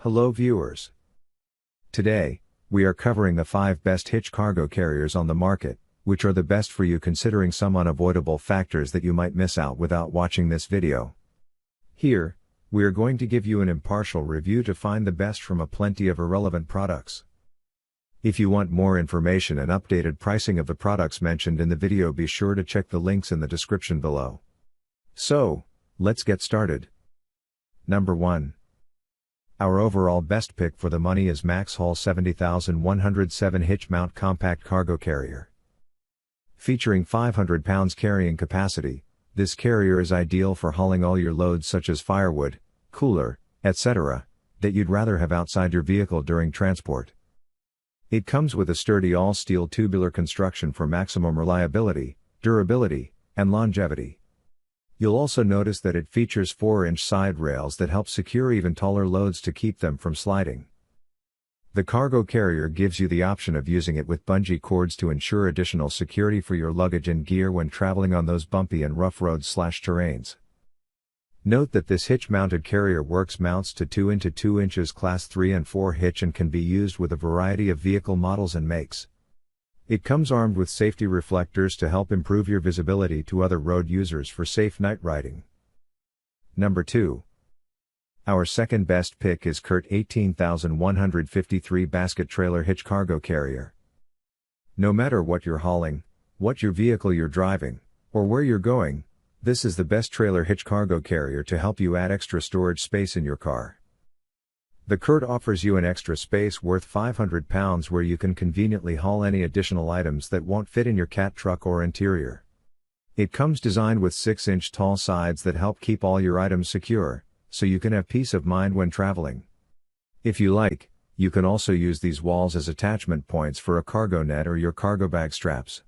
Hello viewers. Today, we are covering the 5 best Hitch cargo carriers on the market, which are the best for you considering some unavoidable factors that you might miss out without watching this video. Here, we are going to give you an impartial review to find the best from a plenty of irrelevant products. If you want more information and updated pricing of the products mentioned in the video, be sure to check the links in the description below. So, let's get started. Number 1. Our overall best pick for the money is MaxxHaul 70107 Hitch Mount Compact Cargo Carrier. Featuring 500 pounds carrying capacity, this carrier is ideal for hauling all your loads such as firewood, cooler, etc., that you'd rather have outside your vehicle during transport. It comes with a sturdy all-steel tubular construction for maximum reliability, durability, and longevity. You'll also notice that it features 4-inch side rails that help secure even taller loads to keep them from sliding. The cargo carrier gives you the option of using it with bungee cords to ensure additional security for your luggage and gear when traveling on those bumpy and rough roads/terrains. Note that this hitch-mounted carrier works mounts to 2 into 2 inches Class 3 and 4 hitch and can be used with a variety of vehicle models and makes. It comes armed with safety reflectors to help improve your visibility to other road users for safe night riding. Number 2. Our second best pick is CURT 18153 Basket Trailer Hitch Cargo Carrier. No matter what you're hauling, what your vehicle you're driving, or where you're going, this is the best trailer hitch cargo carrier to help you add extra storage space in your car. The CURT offers you an extra space worth 500 pounds where you can conveniently haul any additional items that won't fit in your cat truck or interior. It comes designed with 6-inch tall sides that help keep all your items secure, so you can have peace of mind when traveling. If you like, you can also use these walls as attachment points for a cargo net or your cargo bag straps.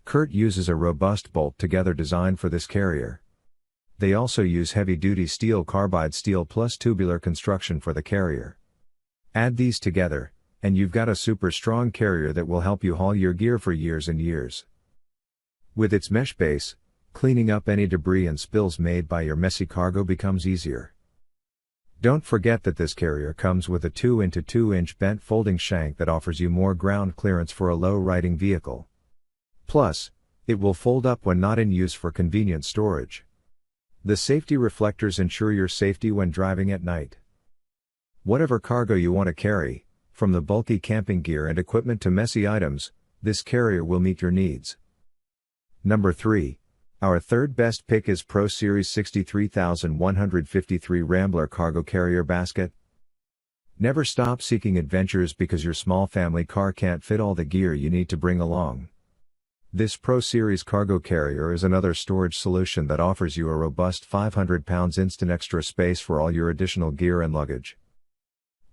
CURT uses a robust bolt-together design for this carrier. They also use heavy-duty steel carbide steel plus tubular construction for the carrier. Add these together, and you've got a super strong carrier that will help you haul your gear for years and years. With its mesh base, cleaning up any debris and spills made by your messy cargo becomes easier. Don't forget that this carrier comes with a 2 into 2 inch bent folding shank that offers you more ground clearance for a low-riding vehicle. Plus, it will fold up when not in use for convenient storage. The safety reflectors ensure your safety when driving at night. Whatever cargo you want to carry, from the bulky camping gear and equipment to messy items, this carrier will meet your needs. Number 3. Our third best pick is ProSeries 63153 Rambler Cargo Carrier Basket. Never stop seeking adventures because your small family car can't fit all the gear you need to bring along. This ProSeries cargo carrier is another storage solution that offers you a robust 500 pounds instant extra space for all your additional gear and luggage.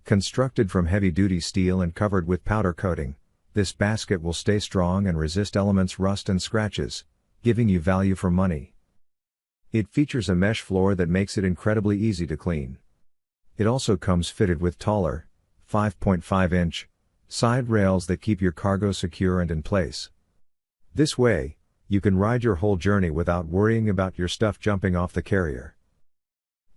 Constructed from heavy-duty steel and covered with powder coating, this basket will stay strong and resist elements, rust and scratches, giving you value for money. It features a mesh floor that makes it incredibly easy to clean. It also comes fitted with taller, 5.5-inch, side rails that keep your cargo secure and in place. This way, you can ride your whole journey without worrying about your stuff jumping off the carrier.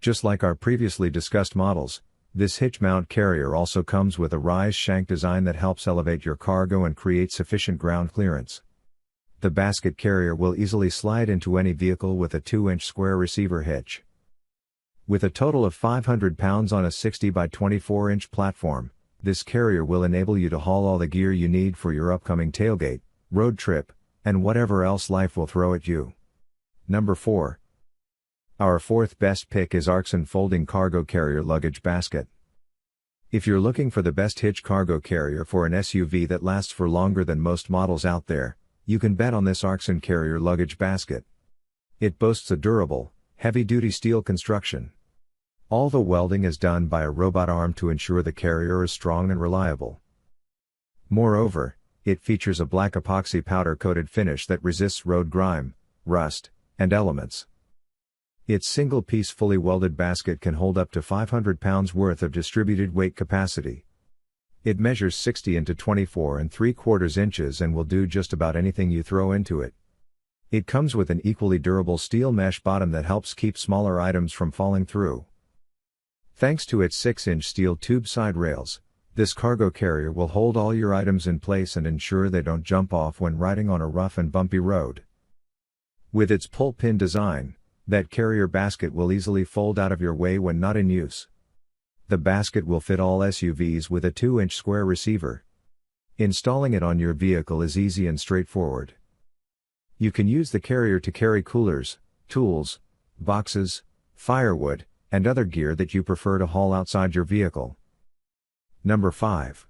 Just like our previously discussed models, this hitch mount carrier also comes with a rise shank design that helps elevate your cargo and create sufficient ground clearance. The basket carrier will easily slide into any vehicle with a 2-inch square receiver hitch. With a total of 500 pounds on a 60 by 24-inch platform, this carrier will enable you to haul all the gear you need for your upcoming tailgate, road trip, and whatever else life will throw at you. Number 4. Our fourth best pick is ARKSEN Folding Cargo Carrier Luggage Basket. If you're looking for the best hitch cargo carrier for an SUV that lasts for longer than most models out there, you can bet on this ARKSEN Carrier Luggage Basket. It boasts a durable, heavy-duty steel construction. All the welding is done by a robot arm to ensure the carrier is strong and reliable. Moreover, it features a black epoxy powder-coated finish that resists road grime, rust, and elements. Its single-piece fully welded basket can hold up to 500 pounds worth of distributed weight capacity. It measures 60 into 24 3/4 inches and will do just about anything you throw into it. It comes with an equally durable steel mesh bottom that helps keep smaller items from falling through. Thanks to its 6-inch steel tube side rails, this cargo carrier will hold all your items in place and ensure they don't jump off when riding on a rough and bumpy road. With its pull-pin design, that carrier basket will easily fold out of your way when not in use. The basket will fit all SUVs with a 2-inch square receiver. Installing it on your vehicle is easy and straightforward. You can use the carrier to carry coolers, tools, boxes, firewood, and other gear that you prefer to haul outside your vehicle. Number 5.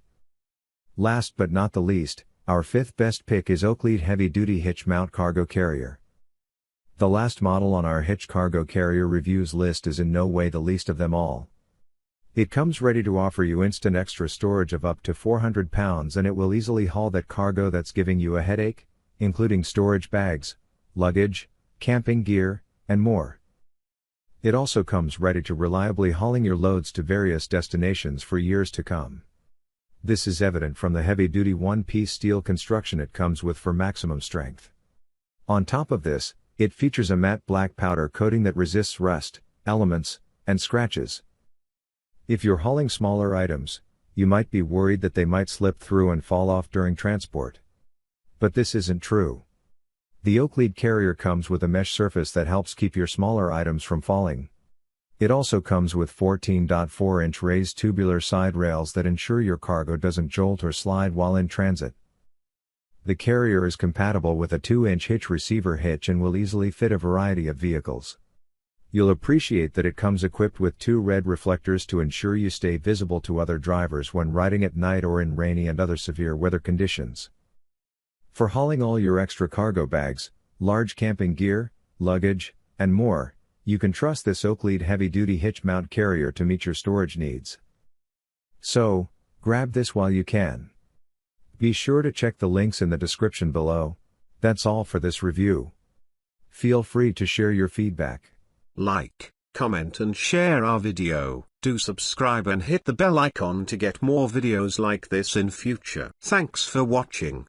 Last but not the least, our 5th best pick is OKLEAD Heavy Duty Hitch Mount Cargo Carrier. The last model on our Hitch cargo carrier reviews list is in no way the least of them all. It comes ready to offer you instant extra storage of up to 400 pounds, and it will easily haul that cargo that's giving you a headache, including storage bags, luggage, camping gear, and more. It also comes ready to reliably hauling your loads to various destinations for years to come. This is evident from the heavy-duty one-piece steel construction it comes with for maximum strength. On top of this, it features a matte black powder coating that resists rust, elements, and scratches. If you're hauling smaller items, you might be worried that they might slip through and fall off during transport. But this isn't true. The OKLEAD carrier comes with a mesh surface that helps keep your smaller items from falling. It also comes with 14.4-inch raised tubular side rails that ensure your cargo doesn't jolt or slide while in transit. The carrier is compatible with a 2-inch hitch receiver hitch and will easily fit a variety of vehicles. You'll appreciate that it comes equipped with 2 red reflectors to ensure you stay visible to other drivers when riding at night or in rainy and other severe weather conditions. For hauling all your extra cargo bags, large camping gear, luggage, and more, you can trust this OKLEAD heavy-duty hitch mount carrier to meet your storage needs. So, grab this while you can. Be sure to check the links in the description below. That's all for this review. Feel free to share your feedback. Like, comment and share our video. Do subscribe and hit the bell icon to get more videos like this in future. Thanks for watching.